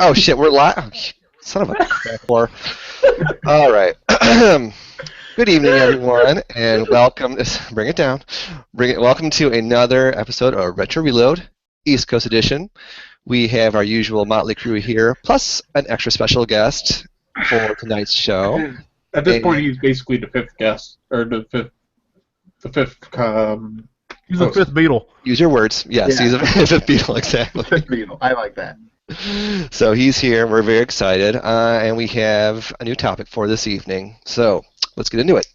Oh shit, we're live. Oh, son of a crap whore. All right. Good evening, everyone, and welcome. Bring it down. Welcome to another episode of Retro Reload, East Coast Edition. We have our usual motley crew here, plus an extra special guest for tonight's show. At this point, he's basically the fifth guest, or the fifth. He's the fifth Beatle. Use your words. Yes, he's a fifth Beatle, exactly. Fifth Beatle. I like that. So he's here. We're very excited, and we have a new topic for this evening. So let's get into it.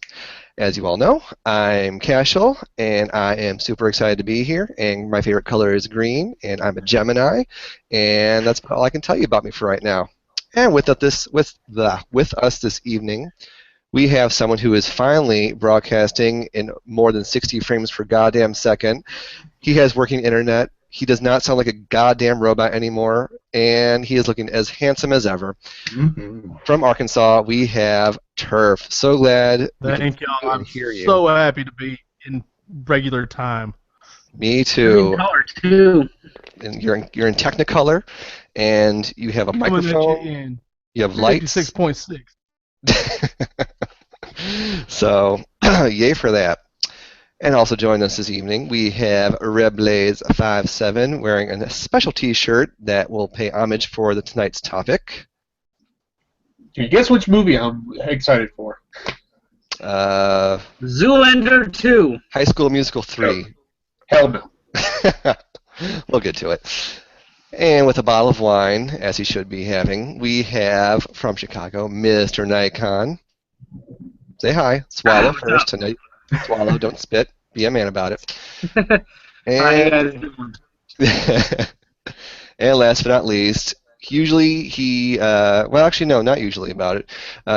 As you all know, I'm Cashel, and I am super excited to be here. And my favorite color is green, and I'm a Gemini, and that's all I can tell you about me for right now. And with us this evening, we have someone who is finally broadcasting in more than 60 frames per goddamn second. He has working internet. He does not sound like a goddamn robot anymore, and he is looking as handsome as ever. Mm-hmm. From Arkansas, we have Turf. So glad. Thank y'all. I'm so happy to be in regular time. Me too. Color too. And you're in Technicolor, and you have a microphone. You have lights. 56.6. So, yay for that. And also joining us this evening, we have RedBlaze57 wearing a special T-shirt that will pay homage for tonight's topic. Can you guess which movie I'm excited for? Zoolander 2. High School Musical 3. Hell no. We'll get to it. And with a bottle of wine, as he should be having, we have, from Chicago, Mr. Nikon. Say hi. Swallow first tonight. Swallow, don't spit. Be a man about it. And, and last but not least, usually well, actually, no, not usually about it.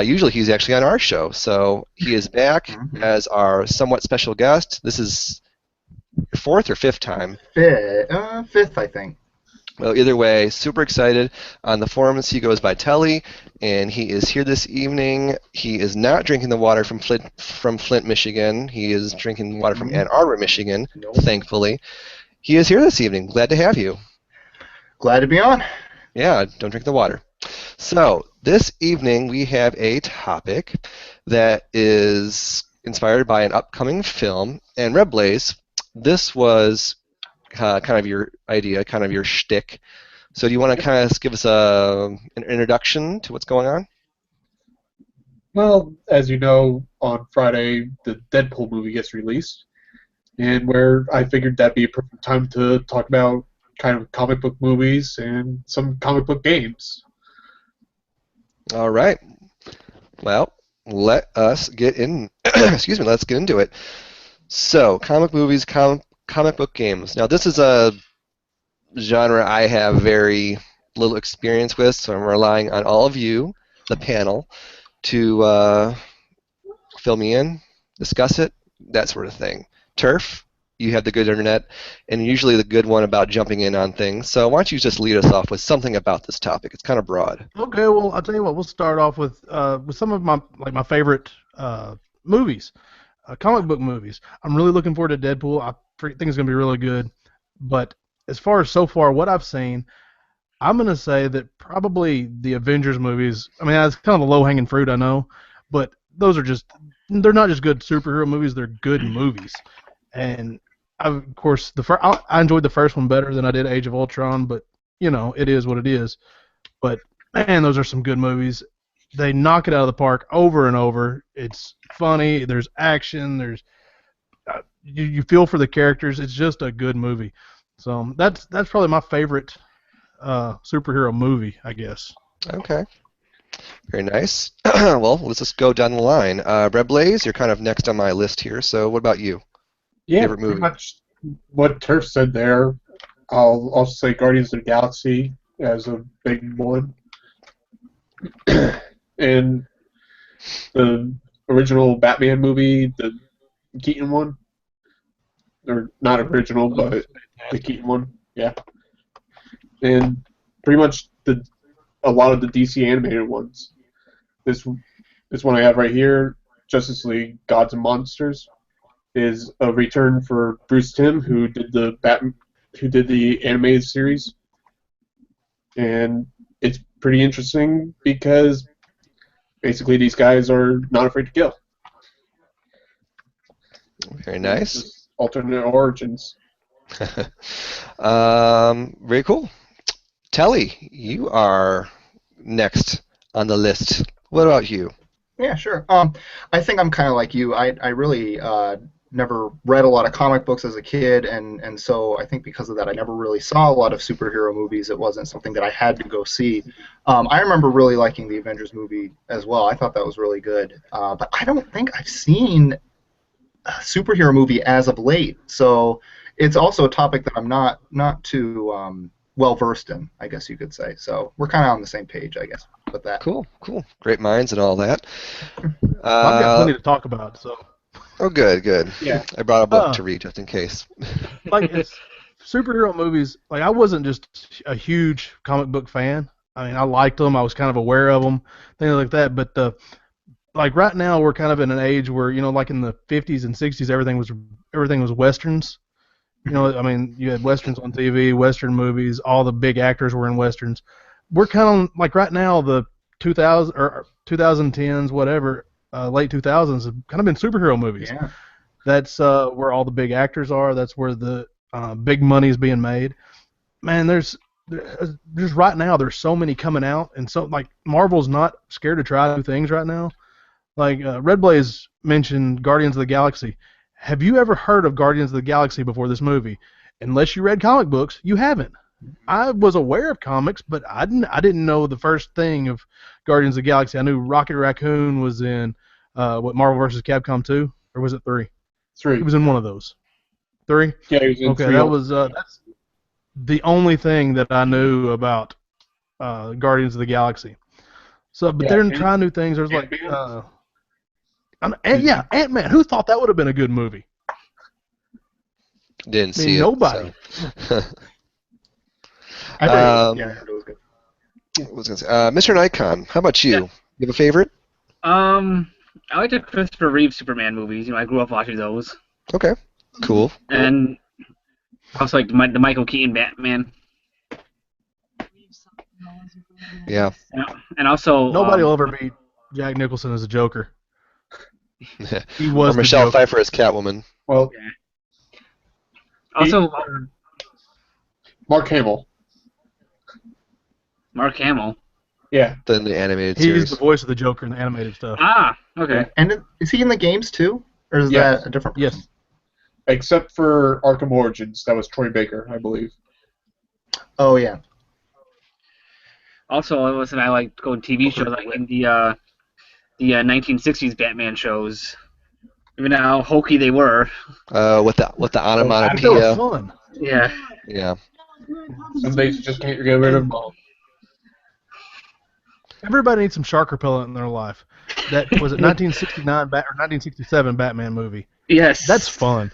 Usually he's actually on our show. So he is back as our somewhat special guest. This is your fourth or fifth time? Fifth, I think. Well, either way, super excited. On the forums, he goes by Telly, and he is here this evening. He is not drinking the water from Flint, Michigan. He is drinking water from Ann Arbor, Michigan, thankfully. He is here this evening. Glad to have you. Glad to be on. Yeah, don't drink the water. So, this evening we have a topic that is inspired by an upcoming film. And Red Blaze, this was kind of your idea, kind of your shtick. So do you want to kind of give us an introduction to what's going on? Well, as you know, on Friday, the Deadpool movie gets released, and where I figured that'd be a perfect time to talk about kind of comic book movies and some comic book games. All right. Well, let us get in. Excuse me. Let's get into it. So, comic movies, comic book games. Now, this is a genre I have very little experience with, so I'm relying on all of you, the panel, to fill me in, discuss it, that sort of thing. Turf, you have the good internet, and usually the good one about jumping in on things. So why don't you just lead us off with something about this topic? It's kind of broad. Okay, well, I'll tell you what. We'll start off with some of my favorite movies, comic book movies. I'm really looking forward to Deadpool. I think it's going to be really good. But as far as so far what I've seen, I'm going to say that probably the Avengers movies, I mean, that's kind of the low-hanging fruit, I know, but those are they're not just good superhero movies, they're good movies. And, of course, I enjoyed the first one better than I did Age of Ultron, but, you know, it is what it is. But, man, those are some good movies. They knock it out of the park over and over. It's funny, there's action, there's... You feel for the characters. It's just a good movie. So that's probably my favorite superhero movie, I guess. Okay. Very nice. Well, let's just go down the line. Red Blaze, you're kind of next on my list here. So what about you? Yeah, favorite movie? Pretty much what Turf said there. I'll also say Guardians of the Galaxy as a big one. And the original Batman movie, the Keaton one. Or not original, but the Keaton one, yeah. And pretty much a lot of the DC animated ones. This one I have right here, Justice League: Gods and Monsters, is a return for Bruce Timm, who did the who did the animated series, and it's pretty interesting because basically these guys are not afraid to kill. Very nice. Just alternate origins. Very cool. Telly, you are next on the list. What about you? Yeah, sure. I think I'm kind of like you. I really never read a lot of comic books as a kid, and so I think because of that, I never really saw a lot of superhero movies. It wasn't something that I had to go see. I remember really liking the Avengers movie as well. I thought that was really good. But I don't think I've seen a superhero movie as of late. So it's also a topic that I'm not too well versed in, I guess you could say. So we're kind of on the same page, I guess, with that. Cool. Great minds and all that. I've got plenty to talk about. So. Oh, good. Yeah. I brought a book to read just in case. Like it's, superhero movies, like I wasn't just a huge comic book fan. I mean, I liked them. I was kind of aware of them, things like that. But like right now, we're kind of in an age where like in the 50s and 60s, everything was westerns. I mean, you had westerns on TV, western movies. All the big actors were in westerns. We're kind of like right now, the 2000 or 2010s, whatever, late 2000s have kind of been superhero movies. Yeah. That's where all the big actors are. That's where the big money is being made. Man, there's right now there's so many coming out, and so like Marvel's not scared to try new things right now. Like Red Blaze mentioned Guardians of the Galaxy. Have you ever heard of Guardians of the Galaxy before this movie? Unless you read comic books, you haven't. I was aware of comics, but I didn't know the first thing of Guardians of the Galaxy. I knew Rocket Raccoon was in Marvel vs. Capcom 2, or was it 3? 3. He was in one of those. 3? Yeah, he was in Okay, 3. that was that's the only thing that I knew about Guardians of the Galaxy. So, but Yeah, they're trying new things. There's like Ant-Man. Who thought that would have been a good movie? Didn't see it. Nobody. So. I heard it was good. What was I gonna say? Mr. Nikon, how about you? Yeah. You have a favorite? I like the Christopher Reeve Superman movies. I grew up watching those. Okay, cool. And also like the Michael Keaton Batman. Yeah. And also Nobody will ever beat Jack Nicholson as a Joker. He Or was the Michelle Joker. Pfeiffer as Catwoman. Well, also Mark Hamill. Mark Hamill. Yeah. Than the animated He's series. the voice of the Joker in the animated stuff. Ah, okay. And is he in the games too, or is Yes. that a different person? Yes. Except for Arkham Origins, that was Troy Baker, I believe. Oh yeah. Also, I like going TV shows like in the 1960s Batman shows. Even how hokey they were. With the They were onomatopoeia. fun. Yeah. Yeah. Some days you just can't get rid of them all. Everybody needs some shark repellent in their life. That was it. 1969 or 1967 Batman movie. Yes. That's fun.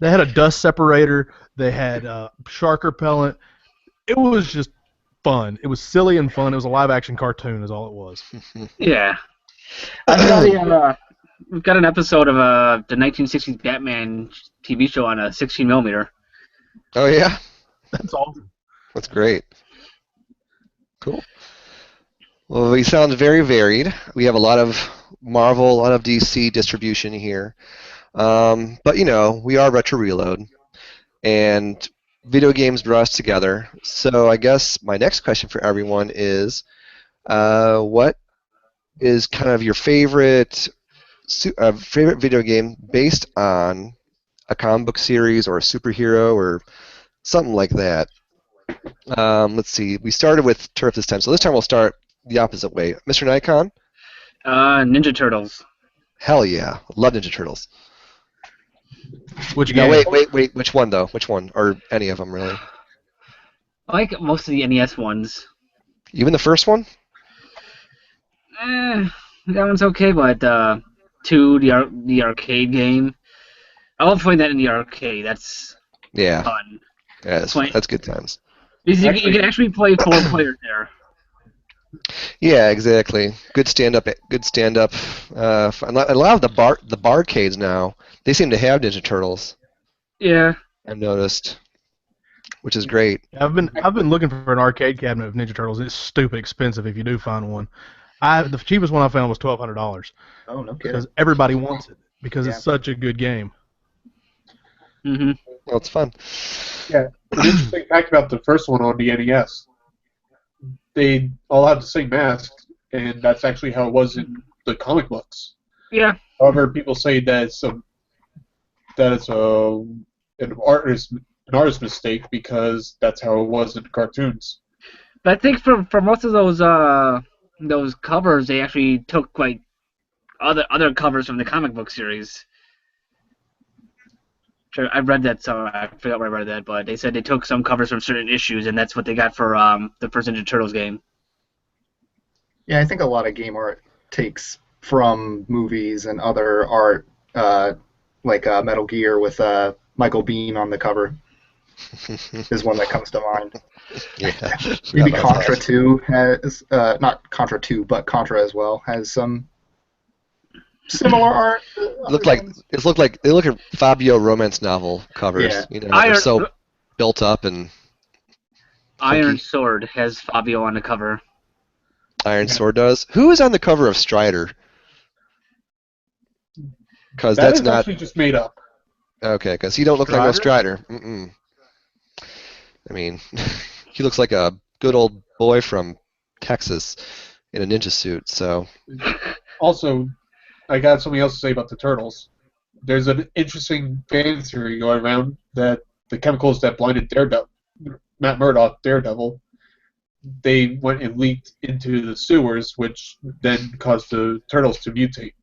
They had a dust separator. They had shark repellent. It was just fun. It was silly and fun. It was a live-action cartoon, is all it was. Yeah. We've got an episode of the 1960s Batman TV show on a 16 millimeter. Oh yeah. That's awesome. That's great. Cool. Well, we sound very varied. We have a lot of Marvel, a lot of DC distribution here. But, we are Retro Reload, and video games draw us together. So I guess my next question for everyone is, what is kind of your favorite video game based on a comic book series or a superhero or something like that? Let's see. We started with Turf this time, so this time we'll start the opposite way. Mr. Nikon? Ninja Turtles. Hell yeah. Love Ninja Turtles. Which Now, game? wait. Which one, though? Which one? Or any of them, really? I like most of the NES ones. Even the first one? That one's okay, but 2, the arcade game. I love playing that in the arcade. That's Yeah. fun. Yeah, Point. that's good times. Because you can actually play 4 players there. Yeah, exactly. Good stand-up. Fun. A lot of the barcades now, they seem to have Ninja Turtles. Yeah. I've noticed. which is great. I've been looking for an arcade cabinet of Ninja Turtles. It's stupid expensive if you do find one. The cheapest one I found was $1,200 Oh, no kidding. because everybody wants it because Yeah. it's such a good game. Mm-hmm. Well, it's fun. Yeah, an interesting fact about the first one on the NES. They all have the same mask, and that's actually how it was in the comic books. Yeah. However, people say that it's an artist mistake because that's how it was in the cartoons. But I think for most of those covers, they actually took like other covers from the comic book series. Sure, I read that, so I forgot where I read that, but they said they took some covers from certain issues, and that's what they got for the first Ninja Turtles game. Yeah, I think a lot of game art takes from movies and other art, like Metal Gear with Michael Biehn on the cover is one that comes to mind. Yeah. Maybe That's Contra awesome. 2 has, not Contra 2, but Contra as well, has some similar art. Look like they look at Fabio romance novel covers. Yeah. You know, they're so built up and Iron funky. Sword has Fabio on the cover. Iron Sword does. Who is on the cover of Strider? Because That that's is not actually just made up. okay. Because he don't look like no Strider. Mm-mm. I mean, he looks like a good old boy from Texas in a ninja suit. So Also, I got something else to say about the Turtles. There's an interesting fan theory going around that the chemicals that blinded Matt Murdock, Daredevil, they went and leaked into the sewers, which then caused the Turtles to mutate.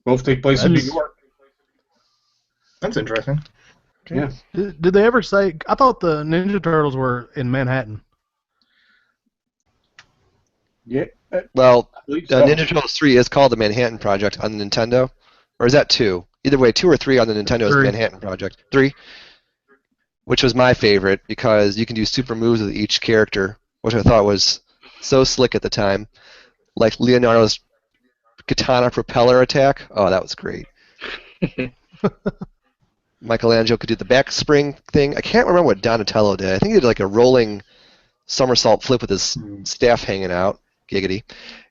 Both take place in New York. That's interesting. Okay. Yeah. Did they ever say? I thought the Ninja Turtles were in Manhattan. Yeah. well, I believe so. Ninja Turtles 3 is called the Manhattan Project on the Nintendo, or is that 2? Either way, 2 or 3 on the Nintendo is the 3. Manhattan Project. 3, which was my favorite because you can do super moves with each character, which I thought was so slick at the time. Like Leonardo's katana propeller attack. Oh, that was great. Michelangelo could do the back spring thing. I can't remember what Donatello did. I think he did like a rolling somersault flip with his staff hanging out. Giggity.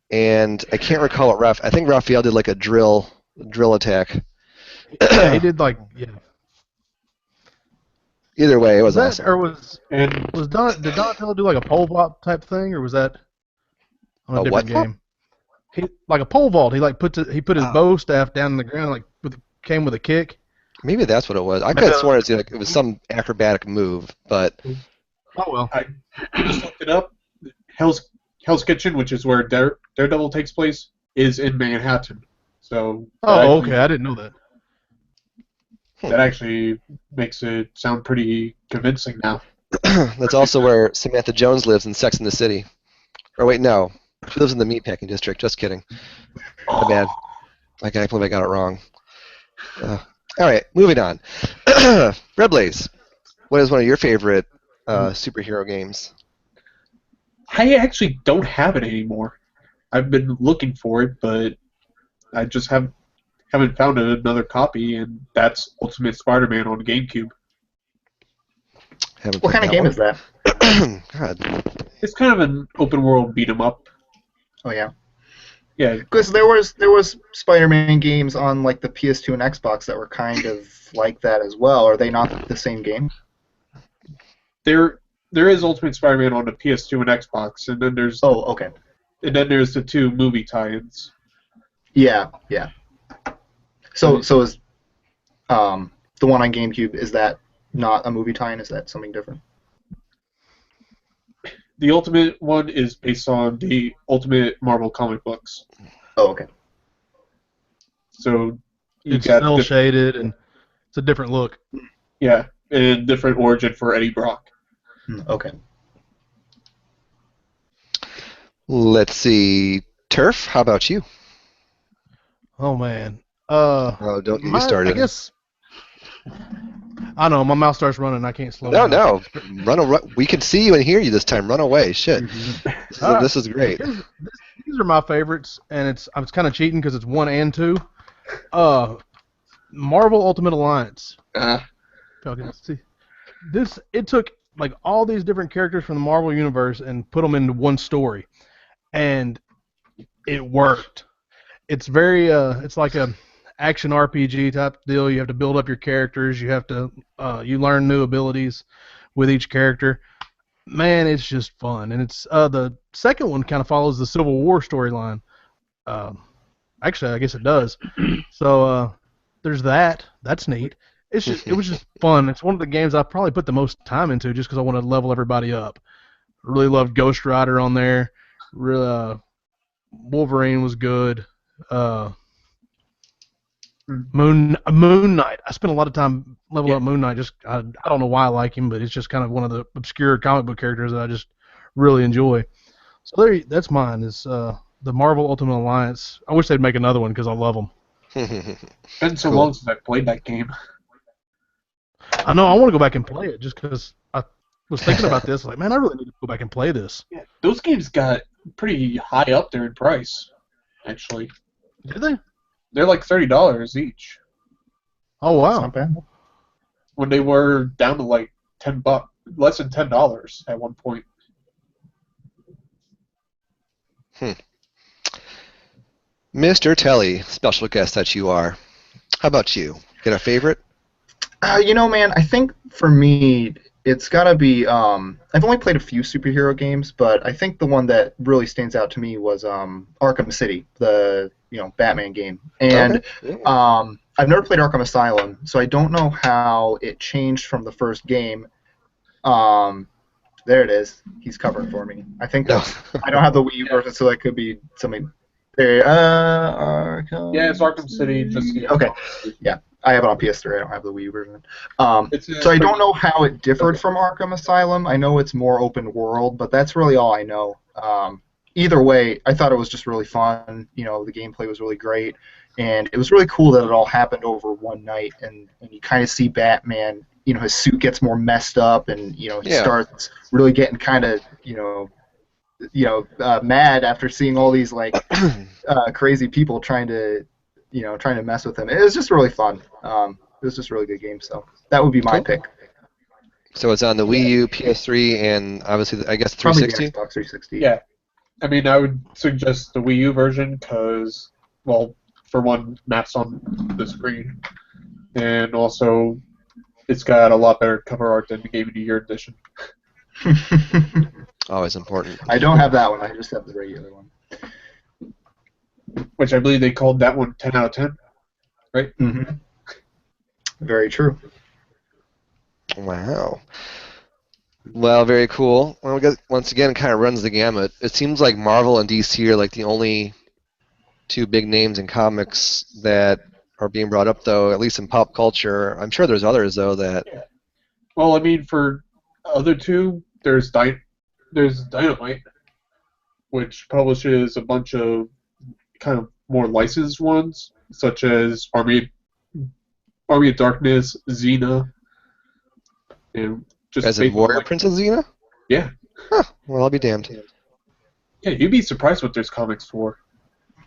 And I can't recall what I think Raphael did like a drill attack. Yeah, he did Either way, it was that, awesome. or did Donatello do like a pole vault type thing, or was that on a A different what? game? He like a pole vault. He put his bow staff down on the ground came with a kick. Maybe that's what it was. I could have sworn it was some acrobatic move, but Oh well. I just looked it up. Hell's Kitchen, which is where Daredevil takes place, is in Manhattan. So Oh, okay. I didn't know that. that actually makes it sound pretty convincing now. that's also where Samantha Jones lives in Sex and the City. Or wait, no. She lives in the meatpacking district. Just kidding. My bad. I can't believe I got it wrong. All right, moving on. Red Blaze, what is one of your favorite superhero games? I actually don't have it anymore. I've been looking for it, but I just haven't found another copy, and that's Ultimate Spider-Man on GameCube. Haven't What played kind of game one. is that? God. It's kind of an open-world beat 'em up. Oh yeah. Yeah, Because there was Spider-Man games on like the PS2 and Xbox that were kind of like that as well. Are they not the same game? there is Ultimate Spider-Man on the PS2 and Xbox, and then there's Oh, okay. the 2 movie tie-ins. Yeah, yeah. So is the one on GameCube, is that not a movie tie-in? Is that something different? The Ultimate one is based on the Ultimate Marvel comic books. Oh, okay. So you It's got cell shaded and it's a different look. yeah, and a different origin for Eddie Brock. Okay. Let's see. Turf, how about you? Oh man. Oh, don't get me started. I guess. I know my mouth starts running. I can't slow No, down. no. We can see you and hear you this time. Run away. Shit. This is great. These are my favorites, and I'm kind of cheating because it's 1 and 2. Marvel Ultimate Alliance. Falcon. See, it took like all these different characters from the Marvel universe and put them into one story, and it worked. It's very it's like a action RPG type deal. You have to build up your characters. You have to you learn new abilities with each character. Man, it's just fun, and it's the second one kind of follows the Civil War storyline. Actually, I guess it does. So there's that. That's neat. It was just fun. It's one of the games I probably put the most time into just because I wanted to level everybody up. Really loved Ghost Rider on there. Really, Wolverine was good. Moon Knight. I spent a lot of time leveling up Moon Knight. Just I don't know why I like him, but it's just kind of one of the obscure comic book characters that I just really enjoy. So that's mine. Is the Marvel Ultimate Alliance. I wish they'd make another one because I love them. Been so long since I played that game. I know. I want to go back and play it just because I was thinking about this. Like, man, I really need to go back and play this. Yeah, those games got pretty high up there in price, actually. Did they? They're like $30 each. Oh That's wow. not bad. When they were down to like $10, less than $10 at one point. Mr. Telly, special guest that you are. How about you? Got a favorite? Man, I think for me, it's got to be. I've only played a few superhero games, but I think the one that really stands out to me was Arkham City, the Batman game. And I've never played Arkham Asylum, so I don't know how it changed from the first game. There it is. He's covering for me. I think I don't have the Wii U version, so that could be something. Arkham. Yeah, it's Arkham City. Okay. Yeah. I have it on PS3. I don't have the Wii U version. So I don't know how it differed from Arkham Asylum. I know it's more open world, but that's really all I know. Either way, I thought it was just really fun. The gameplay was really great, and it was really cool that it all happened over one night. And you kind of see Batman. His suit gets more messed up, and he starts really getting kind of mad after seeing all these crazy people trying to mess with him. It was just really fun. It was just a really good game, so that would be my pick. So it's on the Wii U, PS3, and obviously, I guess 360? Probably the Xbox 360. Yeah. I mean, I would suggest the Wii U version because, well, for one, maps on the screen, and also it's got a lot better cover art than the Game of the Year edition. Always important. I don't have that one. I just have the regular one. Which I believe they called that one 10 out of 10, right? Mm-hmm. Very true. Wow. Well, very cool. Well, once again, it kind of runs the gamut. It seems like Marvel and DC are like the only two big names in comics that are being brought up, though, at least in pop culture. I'm sure there's others, though, that... Yeah. Well, I mean, for other two, there's Dynamite, which publishes a bunch of kind of more licensed ones, such as Army of Darkness, Xena, and just As in Warrior Princess Xena? Yeah. Huh. Well, I'll be damned. Yeah, you'd be surprised what there's comics for.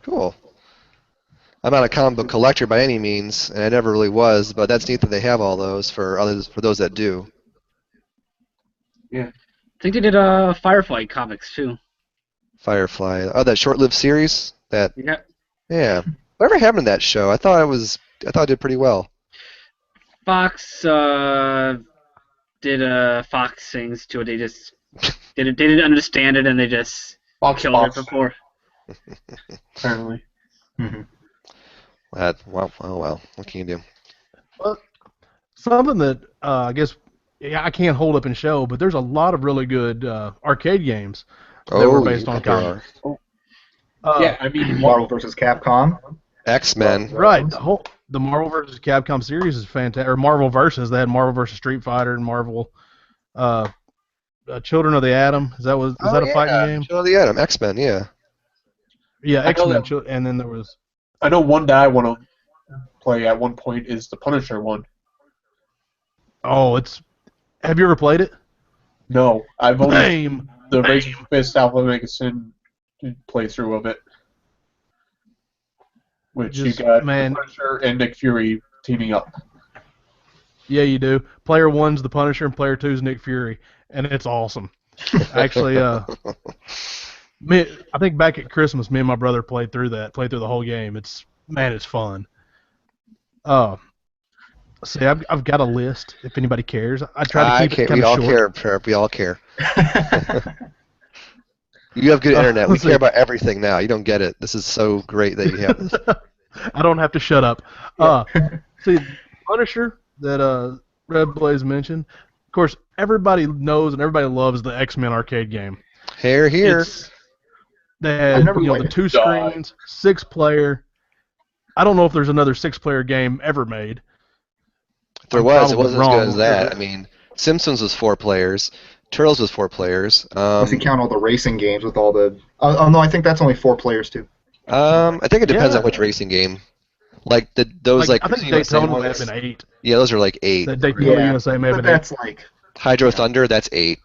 Cool. I'm not a comic book collector by any means, and I never really was, but that's neat that they have all those for those that do. Yeah. I think they did Firefly comics too. Firefly. Oh, that short-lived series? Yeah. Yeah. Whatever happened to that show? I thought it did pretty well. Fox did Fox things to it. They just didn't understand it, and they just killed it before. Apparently. Mm-hmm. Well, oh well. What can you do? Well, something that I guess I can't hold up and show, but there's a lot of really good arcade games that were based on comics. Yeah, I mean, Marvel vs. Capcom. X-Men. Right. The Marvel vs. Capcom series is fantastic. Or Marvel vs. They had Marvel vs. Street Fighter and Marvel Children of the Atom. Is that a fighting game? Children of the Atom. X-Men. Yeah. Yeah, X-Men. And then there was. I know one that I want to play at one point is the Punisher one. Oh, have you ever played it? No, I've only Name. the Razor Fist Alpha Omega Sin playthrough of it, which you got Punisher and Nick Fury teaming up. Yeah, you do. Player 1's the Punisher, and Player 2's Nick Fury, and it's awesome. Actually, I think back at Christmas, me and my brother played through the whole game. It's fun. See, I've got a list. If anybody cares, I try to keep it kind We of all short. care, Perp. We all care. You have good internet. We let's care see. about everything now. You don't get it. This is so great that you have this. I don't have to shut up. See, Punisher that Red Blaze mentioned. Of course, everybody knows and everybody loves the X-Men arcade game. Here. They had I've never the played it. 2 screens, 6-player. I don't know if there's another 6-player game ever made. If there I'm was, it probably wasn't as good wrong. as that. I mean, Simpsons was 4 players. Turtles was 4 players. Unless you count all the racing games with all the. Oh no, I think that's only 4 players too. I think it depends Yeah. on which racing game. Like those I think Cruising USA Daytona may have ones. been 8. Yeah, those are like 8. The Daytona Yeah, USA may have but been 8. that's like. Hydro Thunder, that's 8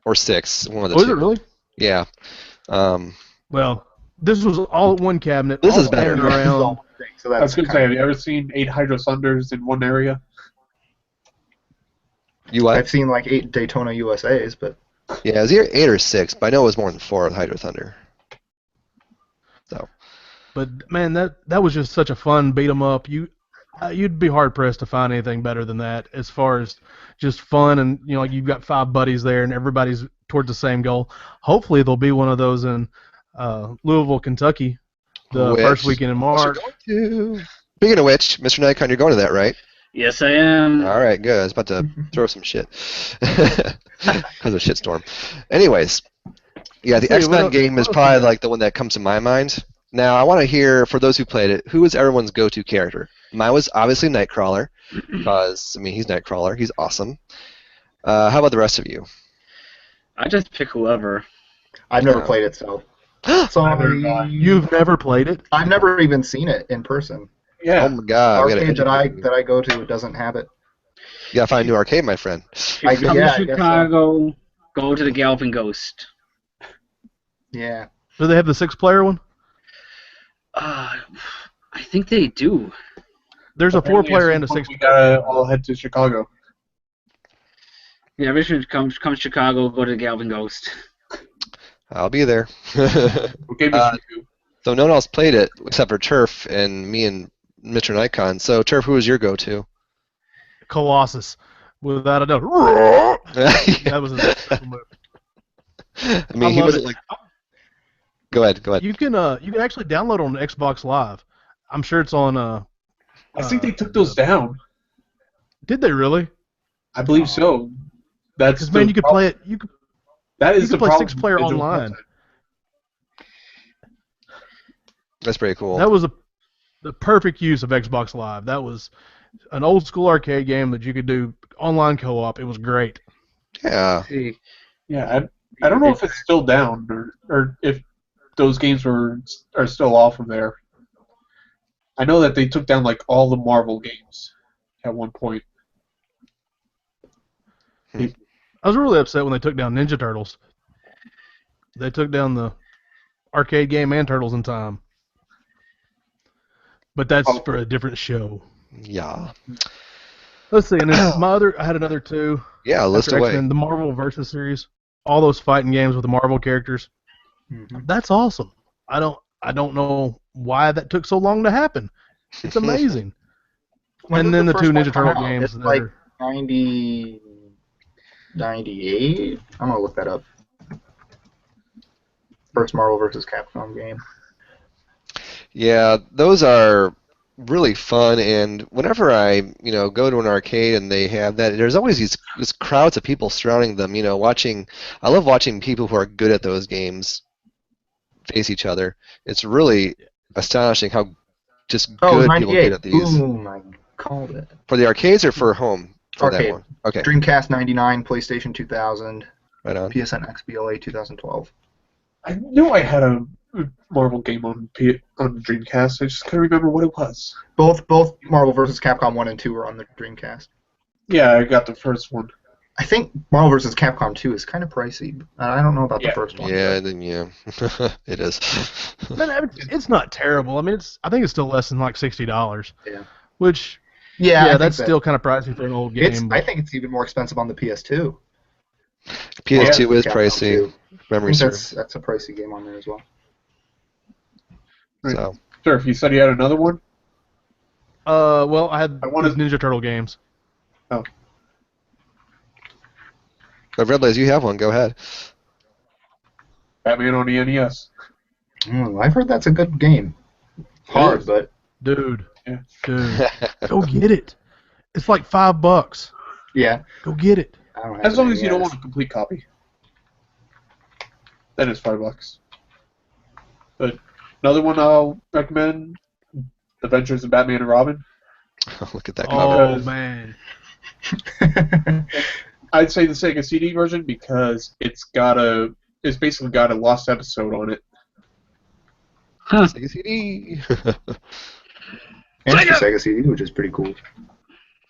or 6. One of the Oh, two. is it really? Yeah. Well, this was all at one cabinet. This all is better. standing around. So I was that's going to say, have you ever seen 8 Hydro Thunders in one area? You what? I've seen like 8 Daytona USA's, but Yeah, it was either 8 or 6, but I know it was more than 4 with Hydro Thunder. So. But man, that was just such a fun beat 'em up. You'd be hard pressed to find anything better than that as far as just fun, and like you've got 5 buddies there and everybody's towards the same goal. Hopefully there'll be one of those in Louisville, Kentucky, the first weekend in March. Speaking of which, Mr. Nikon, you're going to that, right? Yes, I am. All right, good. I was about to throw some shit because of shitstorm. Anyways, yeah, the X-Men game is probably like the one that comes to my mind. Now, I want to hear, for those who played it, who was everyone's go-to character? Mine was obviously Nightcrawler, because, I mean, he's Nightcrawler. He's awesome. How about the rest of you? I just pick whoever. I've never played it, so. You've never played it? I've never even seen it in person. Yeah. Oh my god. Arcade that I go to doesn't have it. You gotta find a new arcade, my friend. If you come yeah, I to guess Chicago, go to the Galloping Ghost. Yeah. Do they have the 6-player one? I think they do. There's a Apparently, 4-player at and a some point 6-player. We gotta all head to Chicago. Yeah, we should come to Chicago, go to the Galloping Ghost. I'll be there. Okay, So no one else played it except for Turf and me and Mr. Nikon. So Turf, who was your go-to? Colossus, without a doubt. That was his move. I mean, he love wasn't it. like. Go ahead. You can actually download it on Xbox Live. I'm sure it's on. I think they took those down. Did they really? I believe so. That's Because man, you could play it. You could That is you the could play problem 6-player with digital online. content. That's pretty cool. That was the perfect use of Xbox Live. That was an old school arcade game that you could do online co-op. It was great. Yeah. Yeah, I don't know if it's still down or if those games are still off of there. I know that they took down like all the Marvel games at one point. I was really upset when they took down Ninja Turtles. They took down the arcade game and Turtles in Time. But that's for a different show. Yeah. Let's see. And then I had another 2. Yeah, list After away. X-Men, the Marvel Versus series, all those fighting games with the Marvel characters. Mm-hmm. That's awesome. I don't know why that took so long to happen. It's amazing. And then the 2 Ninja Turtle games. It's like 90, 98. I'm gonna look that up. First Marvel vs. Capcom game. Yeah, those are really fun, and whenever I, go to an arcade and they have that, there's always these crowds of people surrounding them, watching. I love watching people who are good at those games face each other. It's really astonishing how just good people get at these. Boom, I called it. For the arcades or for home? For Arcade. that one. Okay. Dreamcast 99, PlayStation 2000, Right on. PSN XBLA 2012. I knew I had a Marvel game on Dreamcast. I just couldn't remember what it was. Both Marvel vs. Capcom 1 and 2 were on the Dreamcast. Yeah, I got the first one. I think Marvel vs. Capcom 2 is kind of pricey. I don't know about the first one. Yeah, then it is. Man, it's not terrible. I mean, I think it's still less than like $60. Yeah. Which, Yeah, I think that's that still kind of pricey for an old game. I think it's even more expensive on the PS2. PS2 is Capcom pricey. 2. I Memory think serves. that's a pricey game on there as well. Right. So, Sure, if you said you had another one. Well, I had I wanted- these Ninja Turtle games. Oh, but Red Blaze, you have one. Go ahead. Batman on the NES. I've heard that's a good game. Hard, is. but Dude, Yeah. dude, go get it. It's like $5. yeah. Go get it. I don't have As it long in as you don't NES. want a complete copy. Then it's $5. But another one I'll recommend, Adventures of Batman and Robin. Look at that cover. Oh Because- man, I'd say the Sega CD version because it's basically got a lost episode on it. Huh. Sega CD. And it's the Sega CD, which is pretty cool.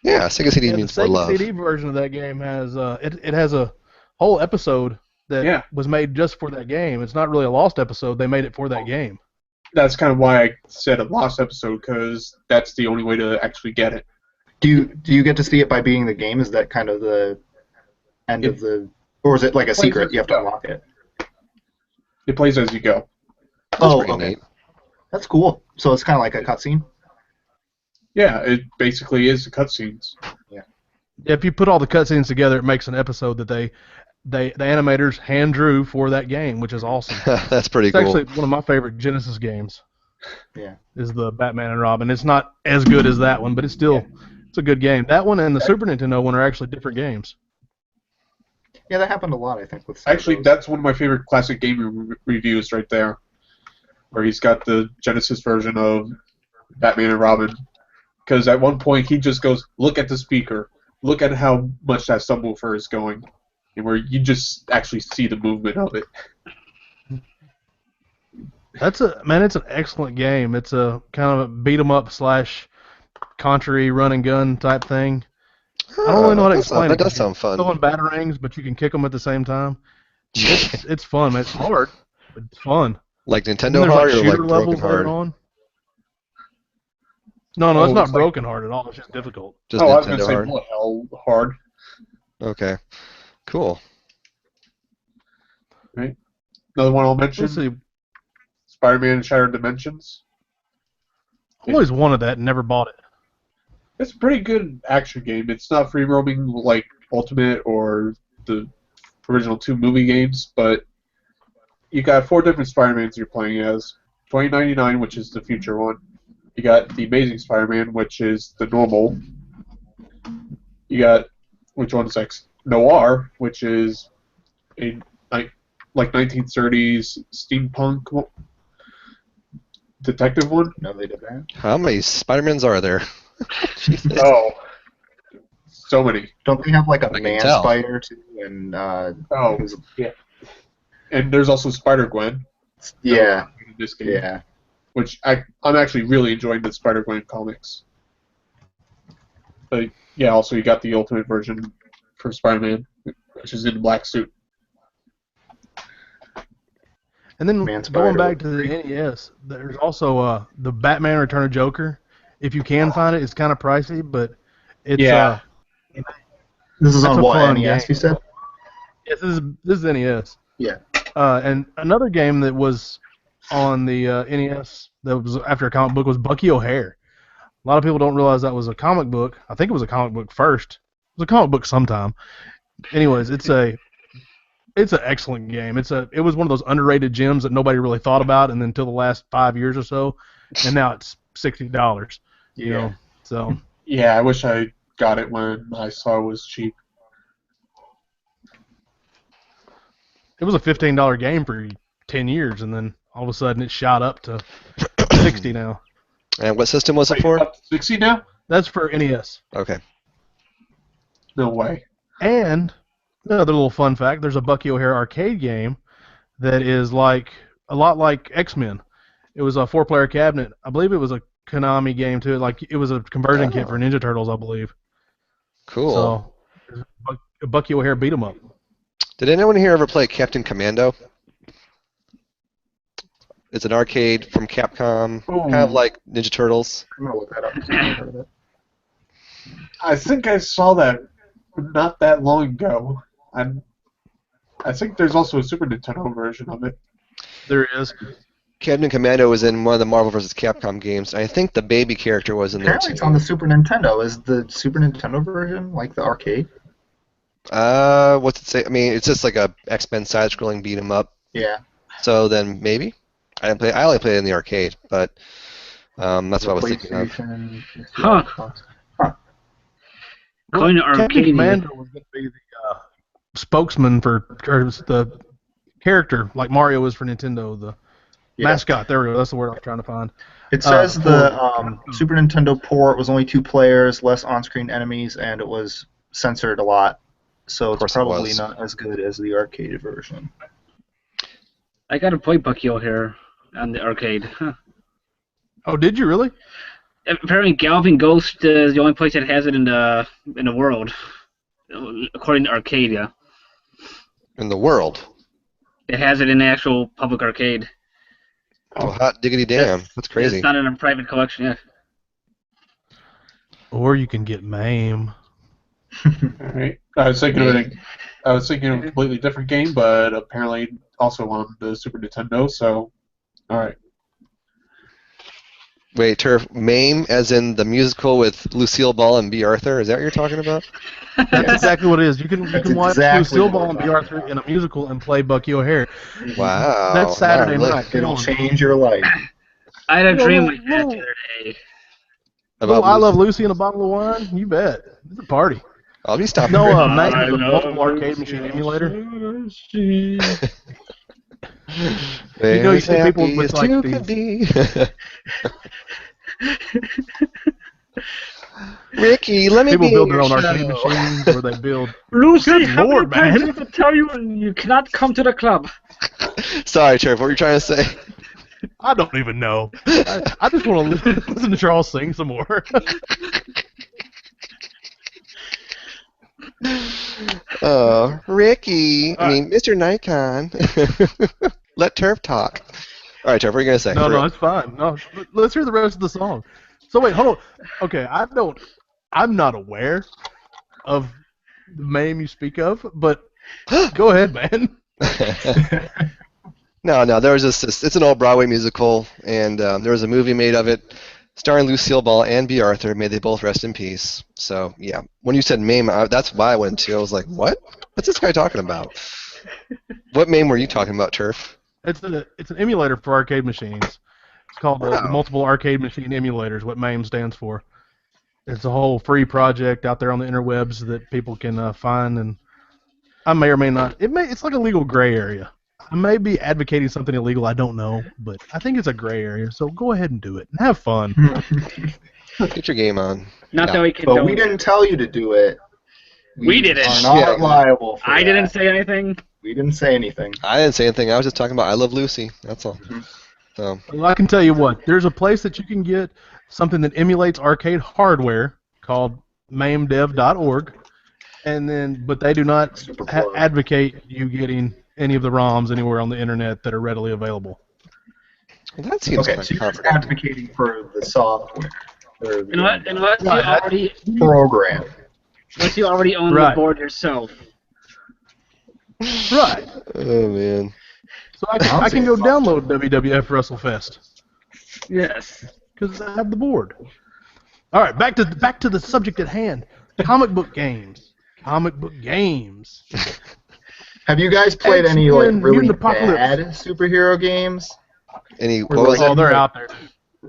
Yeah, Sega CD yeah, the means more Sega love. CD version of that game has it has a whole episode that Yeah. was made just for that game. It's not really a lost episode. They made it for that game. That's kind of why I said a lost episode because that's the only way to actually get it. Do you get to see it by beating the game? Is that kind of the end of the, or is it like a Plays secret? as You have to you go. unlock it. It plays as you go. Oh, pretty okay. neat. That's cool. So it's kind of like a cutscene. Yeah, it basically is the cutscenes. If you put all the cutscenes together, it makes an episode that the animators hand drew for that game, which is awesome. That's pretty It's cool. actually one of my favorite Genesis games. Yeah. Is the Batman and Robin. It's not as good as that one, but it's still it's a good game. That one and the Super Nintendo one are actually different games. Yeah, that happened a lot, I think, with some of Actually, those. that's one of my favorite classic game reviews right there, where he's got the Genesis version of Batman and Robin. Because at one point he just goes, "Look at the speaker. Look at how much that subwoofer is going," and where you just actually see the movement of it. It's an excellent game. It's a kind of a beat 'em up / Contra run and gun type thing. I don't really know how to explain that it. does sound fun. Throwing batarangs, but you can kick them at the same time. It's fun. It's hard, but it's fun. Like And Nintendo there's hard like or like shooter levels broken later hard? on. No, it's Oh, not it's like- broken hard at all. It's just difficult. Just I was going Nintendo to say hard. bullet hell hard. Okay, cool. Another one I'll mention: Let's see. Spider-Man: Shattered Dimensions. I always wanted that and never bought it. It's a pretty good action game. It's not free roaming like Ultimate or the original 2 movie games, but you got 4 different Spider-Mans you're playing as. 2099, which is the future one. You got the Amazing Spider-Man, which is the normal. You got, which one's next? Noir, which is a like 1930s steampunk detective one. No, they did that. How many Spider-Mans are there? Jesus. Oh, so many. Don't they have like a I can man tell. spider too? And Oh, who's- yeah. And there's also Spider-Gwen yeah, in this game, yeah. which I'm actually really enjoying the Spider-Gwen comics. But yeah, also you got the Ultimate version for Spider-Man, which is in a black suit. And then Man going Spider back was to the NES, there's also the Batman Return of Joker. If you can find it, it's kind of pricey, but it's Yeah. This is That's on a what fun NES? game. You said? yes, this is NES. Yeah. And another game that was on the NES that was after a comic book was Bucky O'Hare. A lot of people don't realize that was a comic book. I think it was a comic book first. It was a comic book sometime. Anyways, it's an excellent game. It was one of those underrated gems that nobody really thought about, and then until the last 5 years or so, and now it's $60. You know, so Yeah, I wish I got it when I saw it was cheap. it was a $15 game for 10 years, and then all of a sudden it shot up to 60 now. And what system was it Wait, for? up to 60 now? That's for NES. Okay. No way. And another little fun fact: there's a Bucky O'Hare arcade game that is like a lot like X-Men. It was a 4-player cabinet. I believe it was a Konami game too. Like it was a conversion kit for Ninja Turtles, I believe. Cool. So a Bucky O'Hare beat 'em up. Did anyone here ever play Captain Commando? It's an arcade from Capcom, kind of Ooh. like Ninja Turtles. I'm gonna look that up. 'cause I've never heard of it. I think I saw that not that long ago. I think there's also a Super Nintendo version of it. There is. Captain Commando was in one of the Marvel vs. Capcom games. I think the baby character was in there Apparently, too. it's on the Super Nintendo. Is the Super Nintendo version like the arcade? What's it say? I mean, it's just like a X-Men side-scrolling beat 'em up. Yeah. So then maybe I didn't play. I only played it in the arcade, but that's what I was thinking of. PlayStation, Huh. Xbox. Going to Captain arcade. Commando was going to be the spokesman for or the character, like Mario is for Nintendo, the Yeah. mascot. There we go. That's the word I was trying to find. It says for- the Super Nintendo port was only 2 players, less on-screen enemies, and it was censored a lot. So it's course it probably was. not as good as the arcade version. I got to play Bucky here on the arcade. Huh. Oh, did you really? Apparently, Galvin Ghost is the only place that has it in the world, according to arcade. Yeah, In the world. it has it in the actual public arcade. Oh, hot diggity damn. That's crazy. It's not in a private collection. Yeah. Or you can get MAME. All right. I was thinking of a completely different game, but apparently also on the Super Nintendo. So, all right. Wait, Turf, MAME as in the musical with Lucille Ball and B. Arthur? Is that what you're talking about? That's exactly what it is. You can watch exactly Lucille what Ball we're and B. talking Arthur in a musical and play Bucky O'Hare. Wow. That's Saturday Wow, look. night. It'll change your life. I had a Little- dream like that little- the other day. Little I Lucy. Love Lucy and a bottle of wine? You bet. It's a party. I'll be stopping. No, there. MAME is a multiple arcade machine emulator. They're know, you see people happy with, as like, two these- could be. Ricky, let me People be build in their your own arcade show. machines, or they build. Lucy, Good how Lord, many times man. do I have to tell you you cannot come to the club? Sorry, Turf. What were you trying to say? I don't even know. I just want to listen to Charles sing some more. Oh, Ricky. I mean, Mr. Nikon. Let Turf talk. All right, Turf. What are you gonna say? No, For no, real. it's fine. No, let's hear the rest of the song. So wait, hold on. Okay, I'm not aware of the MAME you speak of, but go ahead, man. No. There was this. It's an old Broadway musical, and there was a movie made of it, starring Lucille Ball and B. Arthur. May they both rest in peace. So yeah, when you said MAME, that's why I went to. I was like, what? What's this guy talking about? What MAME were you talking about, Turf? It's an emulator for arcade machines. It's called the Wow. Multiple Arcade Machine Emulators, what MAME stands for. It's a whole free project out there on the interwebs that people can find, and I may or may not. It's like a legal gray area. I may be advocating something illegal, I don't know, but I think it's a gray area, so go ahead and do it and have fun. Get your game on. Not Yeah. that we can. But we didn't tell you to do it. We didn't. Are not Yeah. liable for I that. didn't say anything. We didn't say anything. I didn't say anything. I was just talking about I Love Lucy. That's all. So Well, I can tell you what, there's a place that you can get something that emulates arcade hardware called mamedev.org, but they do not Super plug. advocate you getting any of the ROMs anywhere on the internet that are readily available. well, that seems Okay, kind so of you're just comforting. advocating for the software. Or the Unless you already program. own Right. the board yourself. Right. Oh man. So I can go download WWF WrestleFest Yes. because I have the board. All right, back to the subject at hand. Comic book games. Comic book games. Have you guys played any X-Men, like really Mutant Apocalypse. bad superhero games? Any what was Oh, it? they're out there.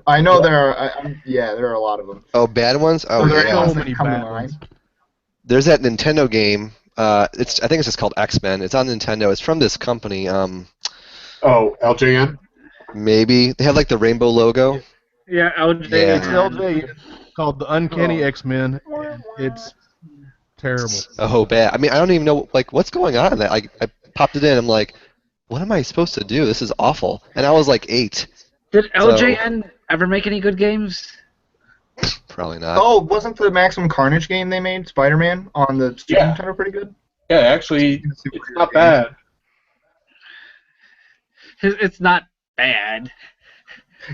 I know there are. there are a lot of them. Oh, bad ones. Oh Are there yeah. any So many come to bad mind? ones. There's that Nintendo game. I think it's just called X-Men. It's on Nintendo. It's from this company. Oh, LJN? Maybe they have like the rainbow logo. Yeah, LJ. Yeah. It's LJ called the Uncanny X-Men. It's terrible. Oh, bad. I mean, I don't even know like what's going on. I popped it in. I'm like, what am I supposed to do? This is awful. And I was like 8. Did LJN ever make any good games? Probably not. Oh, wasn't the Maximum Carnage game they made, Spider-Man, on the Super Yeah. Nintendo pretty good? Yeah, actually, it's not bad. It's not bad.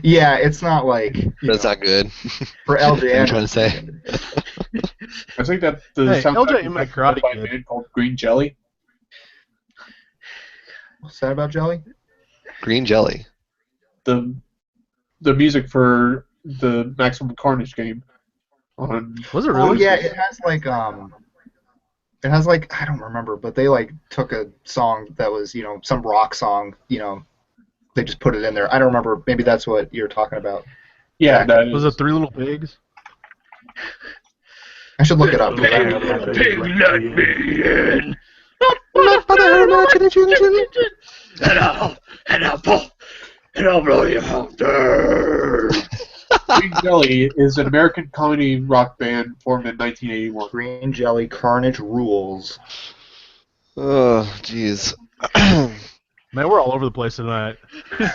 Yeah, it's not like That's not good. for What are you LJN. trying to say? I think that the Hey, soundtrack LJ is made actually Karate by a Kid. band called Green Jelly. What's that about Jelly? Green jelly. The music for the Maximum Carnage game on. Was it Oh really? yeah, it has like I don't remember, but they like took a song that was some rock song, they just put it in there. I don't remember. Maybe that's what you're talking about. Yeah, that Was is. it Three Little Pigs? I should look it up. Pig, let me in. And I'll blow you out there. Green Jelly is an American comedy rock band formed in 1981. Green Jelly Carnage rules. Oh, jeez. Man, we're all over the place tonight.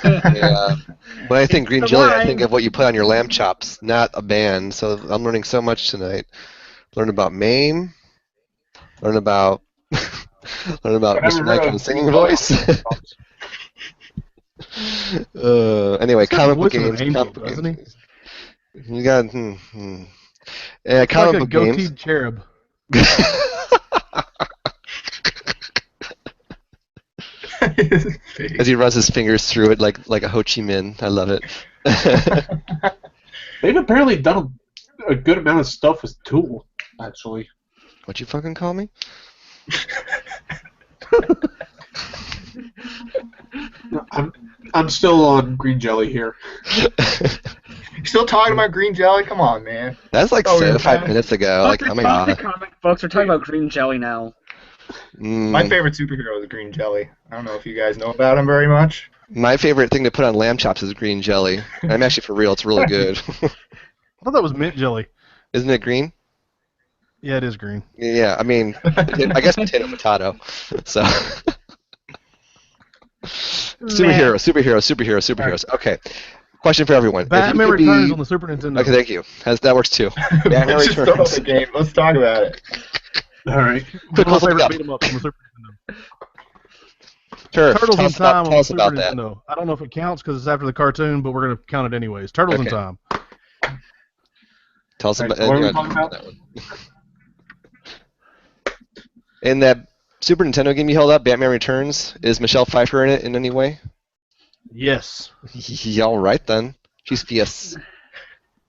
Yeah. When I think green the jelly, I wine. think of what you put on your lamb chops, not a band. So I'm learning so much tonight. Learn about MAME. Learn about I've never Mr. heard Nikon's of singing Green Jelly. voice. Anyway, He's got comic the book voice of an games. angel, Comic book doesn't games. You got Yeah, It's comic like a book games. goateed cherub. As he runs his fingers through it like a Ho Chi Minh. I love it. They've apparently done a good amount of stuff with Tool, actually. What'd you fucking call me? I'm still on Green Jelly here. Still talking about Green Jelly? Come on, man. That's like Oh, yeah. 5 minutes ago. Like, oh my Fuck the god. comic books. We're talking about green jelly now. My favorite superhero is Green Jelly. I don't know if you guys know about him very much. My favorite thing to put on lamb chops is green jelly. I'm actually for real. It's really good. I thought that was mint jelly. Isn't it green? Yeah, it is green. Yeah, I mean, I guess potato. So. Superheroes. Okay. Question for everyone. If you Batman could Returns be... on the Super Nintendo. Okay, thank you. That works too. Batman Let's just throw out Returns. the game. Let's talk about it. All right. Quick, One of my look it favorite up. beat 'em ups on the Super Nintendo. Sure. Turtles Tell in us about, Time tell on the us Super about that. Nintendo. I don't know if it counts because it's after the cartoon, but we're gonna count it anyways. Turtles in Okay. Time. Tell us Alright, about, so what are we yeah, talking about? that one. In that Super Nintendo game you held up, Batman Returns, is Michelle Pfeiffer in it in any way? Yes. Yeah, all right then. She's fierce.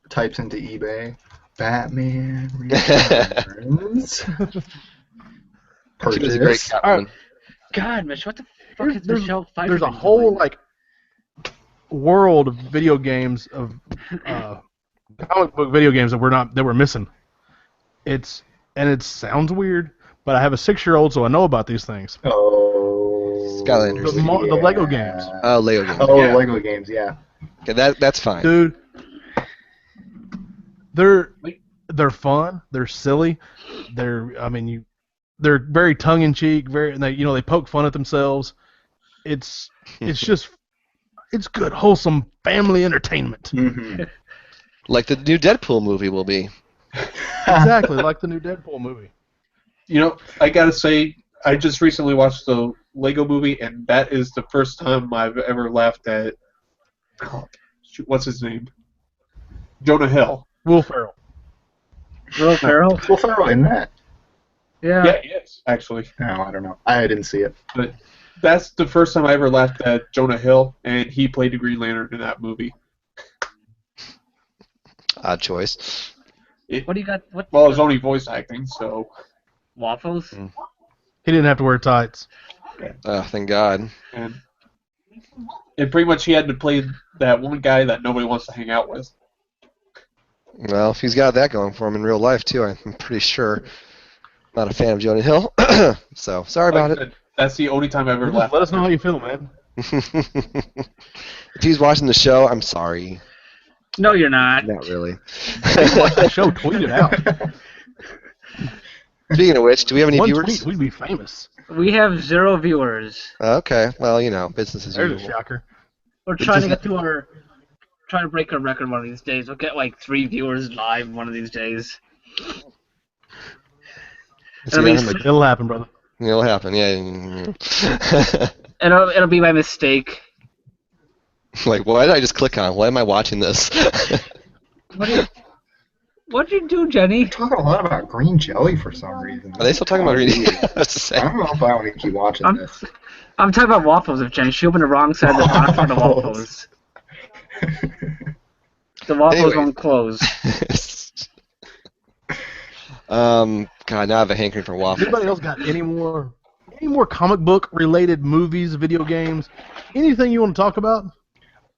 Types into eBay. Batman Returns. She was Purchase. a great Catwoman. God, Mitch, what the fuck is There's, Michelle Pfeiffer? there's a been whole doing? like world of video games of comic book video games that we're missing. It sounds weird, but I have a 6-year-old, so I know about these things. Oh. Skylanders. The Lego games. Oh, Lego games. Oh, Yeah. Lego games, yeah. Okay, that's fine. Dude, they're fun. They're silly. They're very tongue in cheek. They poke fun at themselves. It's good, wholesome family entertainment. Mm-hmm. Like the new Deadpool movie will be. Exactly like the new Deadpool movie. You know, I gotta say, I just recently watched the Lego movie, and that is the first time I've ever laughed at. Oh, shoot, what's his name? Jonah Hill. Will Ferrell. Will Ferrell? Will Ferrell in that? Yeah. Yeah, he is, actually. No, I don't know. I didn't see it. But that's the first time I ever laughed at Jonah Hill, and he played the Green Lantern in that movie. Odd choice. What do you got? What? Well, it was only voice acting, so. Waffles? He didn't have to wear tights. Oh, thank God. And pretty much he had to play that one guy that nobody wants to hang out with. Well, he's got that going for him in real life too. I'm pretty sure. Not a fan of Jonah Hill, so sorry about Like I said, that's the only time I ever Just laughed. let us know how you feel, man. it. If he's watching the show, I'm sorry. No, you're not. Not really. Watch that show. Tweet it out. Speaking of which, do we have any One viewers? tweet, we'd be famous. We have 0 viewers. Okay, well, business as There's a usual. shocker. We're trying to get to trying to break our record one of these days. We'll get like 3 viewers live one of these days. It's I mean, gonna happen. It'll happen, brother. It'll happen, yeah. It'll be by mistake. Like, what did I just click on? Why am I watching this? What'd you do, Jenny? Talking a lot about green jelly for some reason. Are they still talking about reading? I don't know if I want to keep watching this. I'm talking about waffles with Jenny. She opened the wrong side of the box for the waffles. The waffles won't close. God, now I have a hankering for waffles. Anybody else got any more comic book related movies, video games, anything you want to talk about?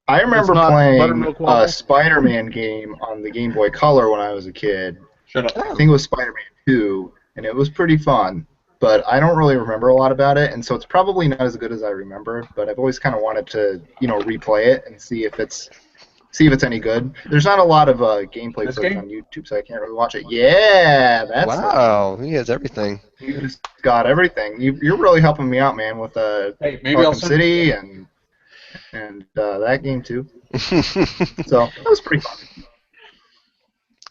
I remember It's not playing buttermilk a waffles? Spider-Man game on the Game Boy Color when I was a kid. Shut up. I think it was Spider-Man 2, and it was pretty fun. But I don't really remember a lot about it, and so it's probably not as good as I remember. But I've always kind of wanted to, replay it and see if it's any good. There's not a lot of gameplay This footage game? on YouTube, so I can't really watch it. Yeah, that's Wow, he has everything. You just got everything. You're really helping me out, man, with Hey, maybe I'll Arkham send City and that game too. So that was pretty fun.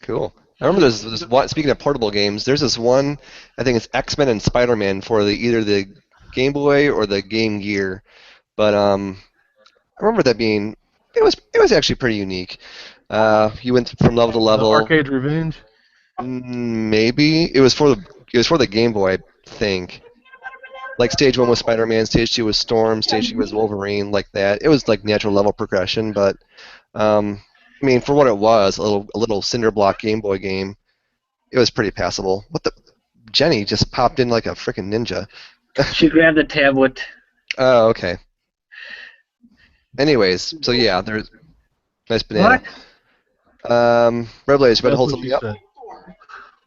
Cool. I remember there's this one, speaking of portable games, there's this one, I think it's X-Men and Spider-Man for either the Game Boy or the Game Gear. But I remember that being, it was actually pretty unique. You went from level to level. Arcade Revenge. Maybe it was for the Game Boy, I think. Like stage 1 was Spider-Man, stage 2 was Storm, stage 3 was Wolverine, like that. It was like natural level progression, but I mean, for what it was, a little cinder block Game Boy game, it was pretty passable. What the? Jenny just popped in like a freaking ninja. She grabbed the tablet. Oh, okay. Anyways, so yeah, there's nice banana. Red Blaze, you better That's hold what she something up.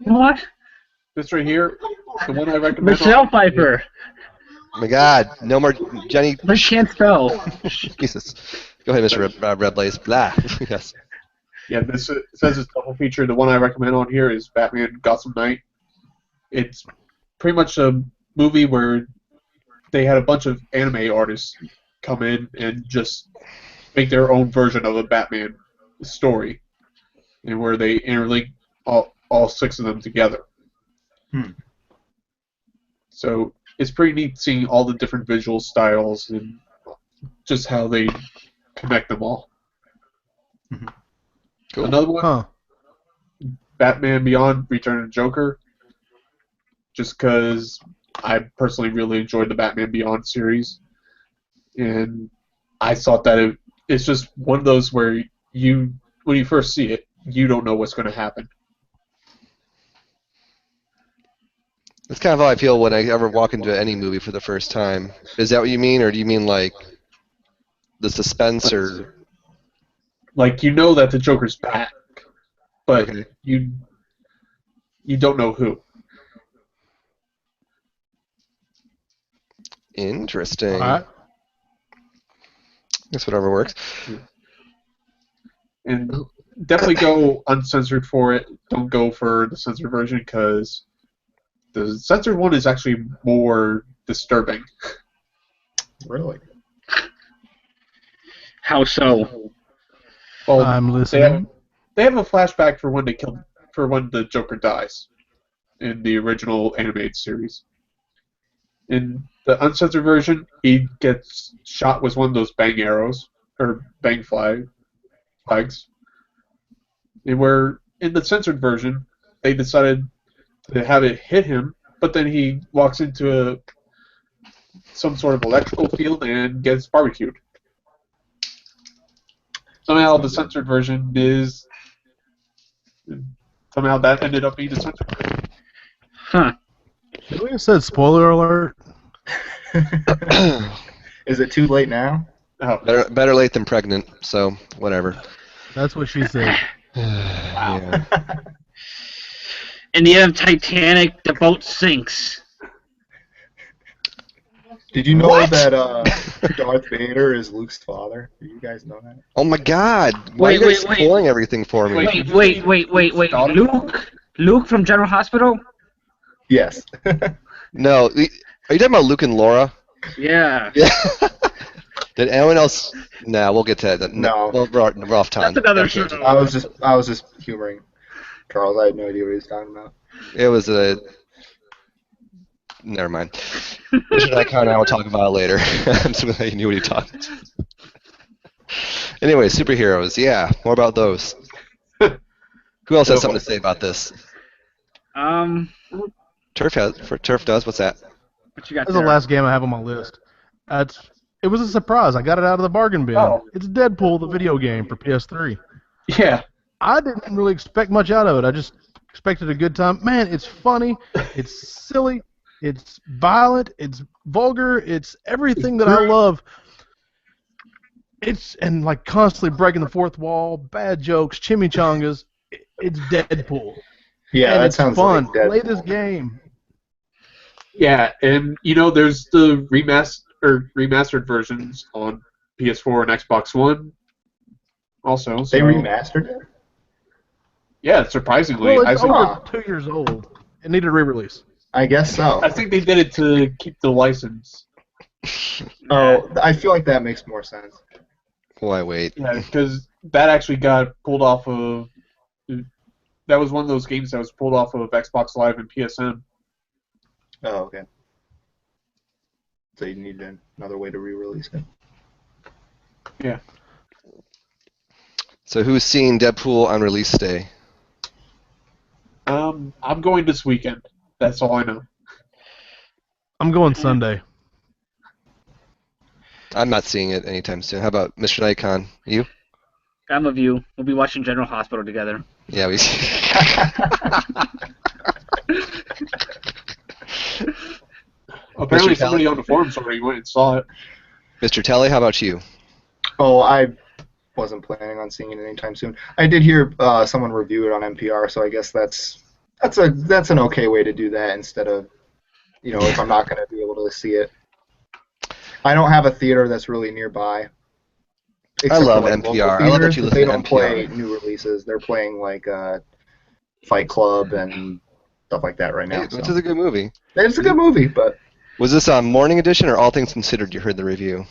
said. What? this right here. The one I recommend. Michelle Pfeiffer. Oh my God, no more Jenny. I can't spell. Jesus. Go ahead, Mr. Red Blaze. Blah. Yes. Yeah, this says it's double feature. The one I recommend on here is Batman Gotham Knight. It's pretty much a movie where they had a bunch of anime artists come in and just make their own version of a Batman story, and where they interlink all 6 of them together. So it's pretty neat seeing all the different visual styles and just how they connect them all. Cool. Another one, Huh. Batman Beyond: Return of the Joker, just because I personally really enjoyed the Batman Beyond series, and I thought that it's just one of those where when you first see it, you don't know what's going to happen. That's kind of how I feel when I ever walk into any movie for the first time. Is that what you mean, or do you mean like the suspense, or? Like, you know that the Joker's back, but Okay. you don't know who. Interesting. All right. Guess whatever works. And definitely go uncensored for it. Don't go for the censored version, because the censored one is actually more disturbing. Really? How so? Well, I'm listening. They have a flashback for when the Joker dies in the original animated series. In the uncensored version, he gets shot with one of those bang arrows or bang flags. And where in the censored version, they decided to have it hit him, but then he walks into some sort of electrical field and gets barbecued. Somehow the censored version is... Somehow that ended up being the censored version. Huh. Should we have said spoiler alert? Is it too late now? Oh, Better late than pregnant, so whatever. That's what she said. Yeah. In the end of Titanic, the boat sinks. Did you know What? that Darth Vader is Luke's father? Do you guys know that? Oh my God! Why are you guys spoiling everything for me? Wait. Luke from General Hospital? Yes. No, are you talking about Luke and Laura? Yeah. Yeah. Did anyone else? No, we'll get to that. No. We're off time. That's another show. I was just humoring Charles. I had no idea what he was talking about. It was a. Never mind. Richard Icahn and I will talk about it later. I'm just glad you knew what he talked. Anyway, superheroes. Yeah, more about those. Who else has something to say about this? Um, Turf does. What's that? what you got That's the there? last game I have on my list. It was a surprise. I got it out of the bargain bin. Oh. It's Deadpool, the video game for PS3. Yeah. I didn't really expect much out of it. I just expected a good time. Man, it's funny. It's silly. It's violent. It's vulgar. It's everything that I love. And like constantly breaking the fourth wall, bad jokes, chimichangas. It's Deadpool. Yeah, and that it's sounds fun. like Deadpool. Play this game. Yeah, and there's the remastered versions on PS4 and Xbox One. Also, They remastered it? Yeah, surprisingly. Well, it's I over 2 years old. It needed a re-release. I guess so. I think they did it to keep the license. Oh, I feel like that makes more sense. Why wait? Yeah, because that actually got pulled off of. That was one of those games that was pulled off of Xbox Live and PSN. Oh, okay. So you need another way to re-release it. Yeah. So who's seeing Deadpool on release day? I'm going this weekend. That's all I know. I'm going Sunday. I'm not seeing it anytime soon. How about Mr. Nikon? You? I'm of you. We'll be watching General Hospital together. Yeah, we. Apparently, Mr. somebody on the forums already went and saw it. Mr. Telly, how about you? Oh, I wasn't planning on seeing it anytime soon. I did hear someone review it on NPR, so I guess that's an okay way to do that instead of, if I'm not going to be able to see it. I don't have a theater that's really nearby. I love for, NPR. local I love that theaters, you but listen they to don't NPR. play new releases. They're playing like Fight Club and stuff like that right now. Hey, this is a good movie. It's a good movie, but Was this on Morning Edition or All Things Considered? You heard the review.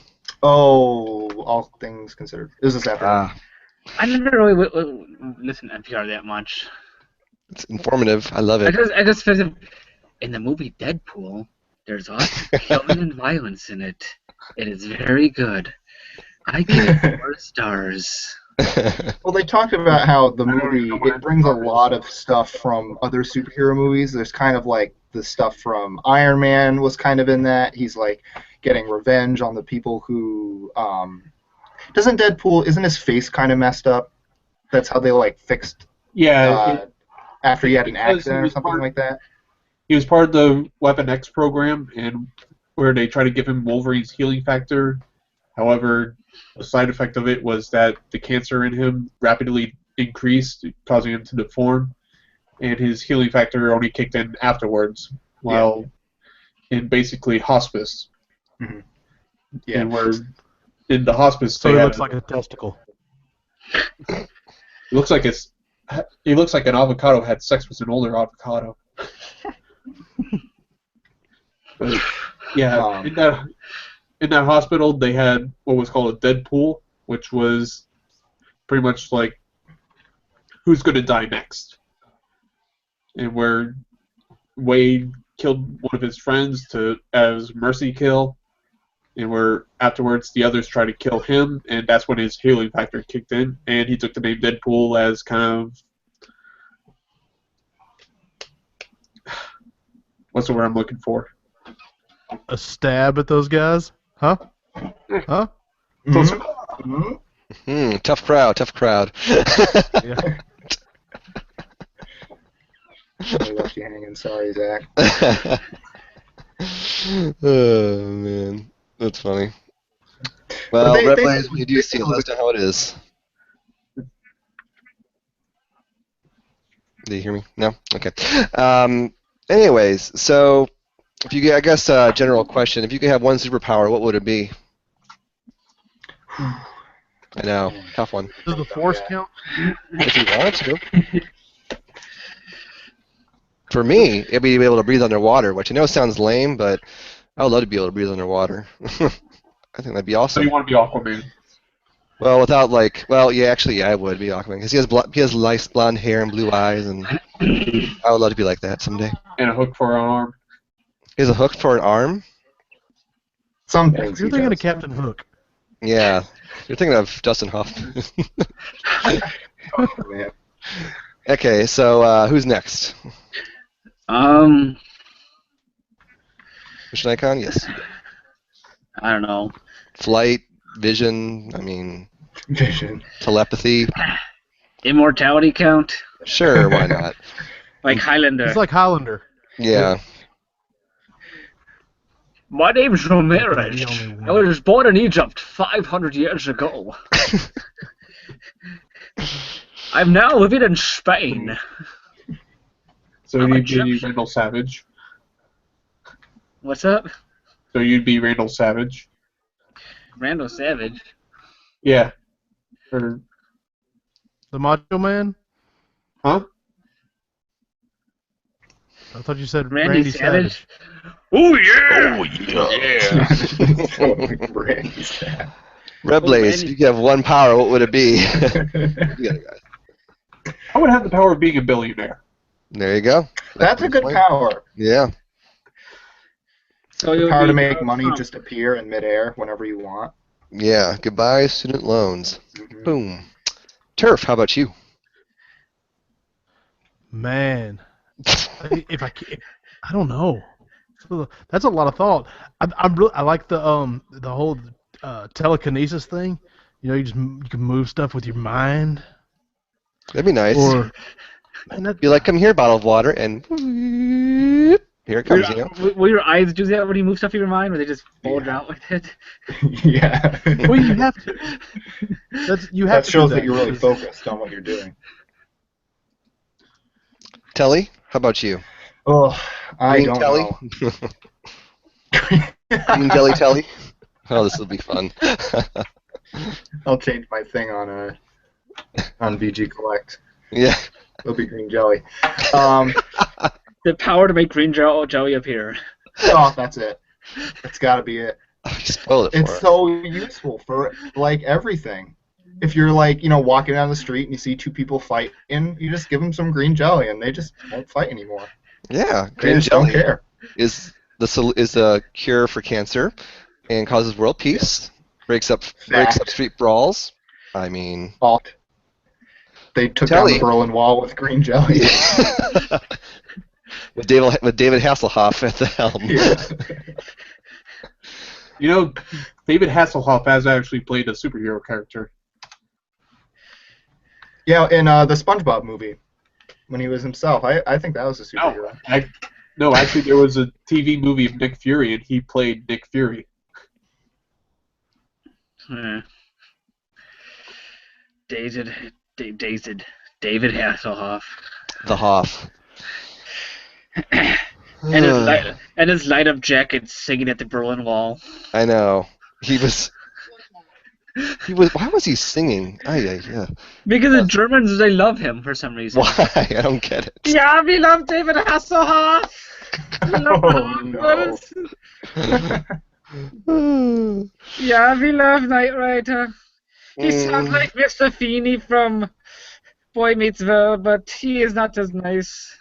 all things considered, it was this afternoon. I never really listen to NPR that much. It's informative. I love it. I just feel in the movie Deadpool, there's lots of killing and violence in it. It is very good. I give it 4 stars. Well, they talked about how the movie, it brings a lot of stuff from other superhero movies. There's kind of like the stuff from Iron Man was kind of in that. He's like getting revenge on the people who isn't his face kind of messed up? That's how they like fixed after he had an accident or something like that. He was part of the Weapon X program, and where they try to give him Wolverine's healing factor. However, the side effect of it was that the cancer in him rapidly increased, causing him to deform, and his healing factor only kicked in afterwards, while in basically hospice. Mm-hmm. Yeah. And where in the hospice, So it looks like a testicle. It looks like an avocado had sex with an older avocado. But, yeah, in that hospital, they had what was called a Deadpool, which was pretty much like who's going to die next. And where Wade killed one of his friends as mercy kill, and where afterwards the others tried to kill him, and that's when his healing factor kicked in, and he took the name Deadpool as kind of what's the word I'm looking for? A stab at those guys? Huh? Huh? Mm-hmm. Tough crowd. Yeah. I left you hanging. Sorry, Zach. Oh man, that's funny. Well, they Red said Blaze, when you do see it, let us know how it is. Do you hear me? No? Okay. Anyways, so if you I guess general question, if you could have one superpower, what would it be? I know, tough one. Does the Force count? If you want to. For me, it'd be able to breathe underwater, which I know sounds lame, but I would love to be able to breathe underwater. I think that'd be So awesome. you want to be Aquaman? Well, without I would be Aquaman because he has nice blonde hair and blue eyes, and I would love to be like that someday. And a hook for an arm. He has a hook for an arm. Some things You're he thinking does. of Captain Hook. Yeah. You're thinking of Dustin Hoffman. Oh, man. Okay, so who's next? Um, Mission icon? Yes. I don't know. Flight, vision, I mean, Vision. telepathy. Immortality count? Sure, why not? Like Highlander. It's like Highlander. Yeah. My name's The Ramirez. only I one. was born in Egypt 500 years ago. I'm now living in Spain. So I'm a you'd be Egyptian. Randall Savage. What's up? So you'd be Randall Savage. Randall Savage. Yeah. Or, The Macho Man? huh? I thought you said Randy Savage. Savage? Oh, yeah! Randy Savage. Red Blaze, Randy. if you could have one power, what would it be? You got it, guys. I would have the power of being a billionaire. There you go. That's a good power. Yeah. So The you'll power be to make Donald money Trump. just appear in midair whenever you want. Yeah. Goodbye, student loans. Mhm. Boom. Turf, how about you? Man, if I don't know. That's a lot of thought. I like the whole telekinesis thing. You know, you can move stuff with your mind. That'd be nice. Or man, that, Be like, come here, bottle of water, and here it comes, you know? Will your eyes do that when you move stuff in your mind, where they just bulge out with it? Yeah. well, you have to. You have That to shows do that you're really because- focused on what you're doing. Telly, how about you? Oh, I Green don't Telly? know. Green Jelly Telly? Oh, this will be fun. I'll change my thing on VG Collect. Yeah. It'll be green jelly. The power to make green jelly appear. Oh, that's it. That's got to be it. Oh, you spoiled it for It's us. so useful for like everything. If you're like, walking down the street and you see two people fighting, you just give them some green jelly and they just won't fight anymore. Yeah, They green just don't jelly care. is a cure for cancer and causes world peace. Breaks up Fact. street brawls. I mean, Fault. They took Telly. down the Berlin Wall with green jelly. with David Hasselhoff at the helm. Yeah. You know, David Hasselhoff has actually played a superhero character. Yeah, in the SpongeBob movie, when he was himself, I think that was a superhero. No, actually, there was a TV movie of Nick Fury, and he played Nick Fury. David Hasselhoff. The Hoff. And his light up jacket singing at the Berlin Wall. I know. He was. Why was he singing? Yeah. Because the Germans, they love him for some reason. Why? I don't get it. Yeah, we love David Hasselhoff. We love no. Yeah, we love Knight Rider. He sounds like Mr. Feeney from Boy Meets World, but he is not as nice.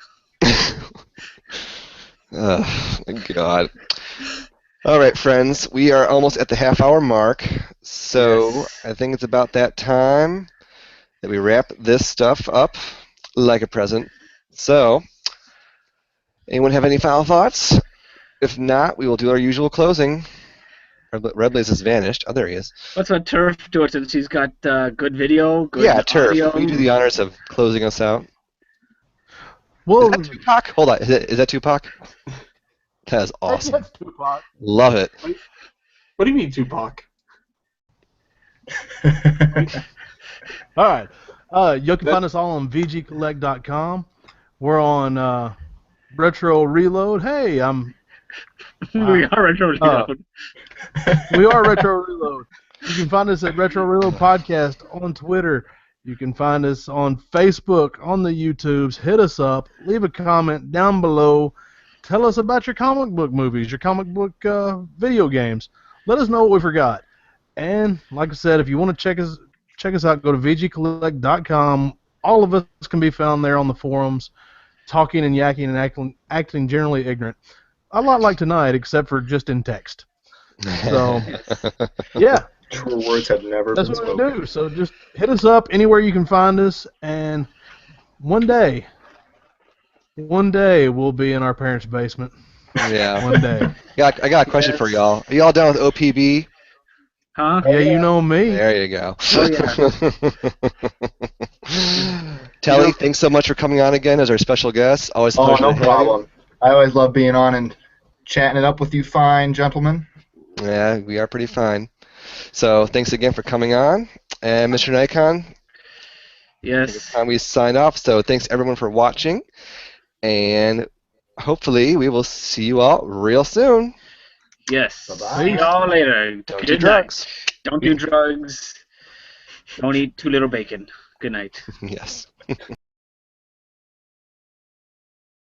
Oh, God. All right, friends. We are almost at the half-hour mark, so Yes. I think it's about that time that we wrap this stuff up like a present. So, anyone have any final thoughts? If not, we will do our usual closing. Red Blaze has vanished. Oh, there he is. What's what Turf do since he's got good video, good Yeah, Turf. audio? Will you do the honors of closing us out? Well, Is that Tupac? Hold on. Is that Tupac? That is awesome. That's Tupac. Love it. What do you mean, Tupac? All right. You can find us all on vgcollect.com. We're on Retro Reload. Hey, We are Retro Reload. we are Retro Reload. You can find us at Retro Reload Podcast on Twitter. You can find us on Facebook, on the YouTubes. Hit us up. Leave a comment down below. Tell us about your comic book movies, your comic book video games. Let us know what we forgot. And like I said, if you want to check us out, go to vgcollect.com. All of us can be found there on the forums, talking and yakking and acting generally ignorant. A lot like tonight, except for just in text. So, yeah. Truer words have never That's been what we spoken. do. So just hit us up anywhere you can find us, and one day we'll be in our parents' basement. Yeah. One day. I got a question for y'all. Are y'all done with OPB? Huh? Yeah, you know me. There you go. Oh, yeah. Telly, thanks so much for coming on again as our special guest. Always a Oh, pleasure no to have you. problem. I always love being on and chatting it up with you fine gentlemen. Yeah, we are pretty fine. So thanks again for coming on. And Mr. Nikon, it's Yes. time we sign off. So thanks everyone for watching. And hopefully we will see you all real soon. Yes. Bye-bye. See y'all later. Don't do Good drugs. night. Don't do drugs. Don't eat too little bacon. Good night. Yes.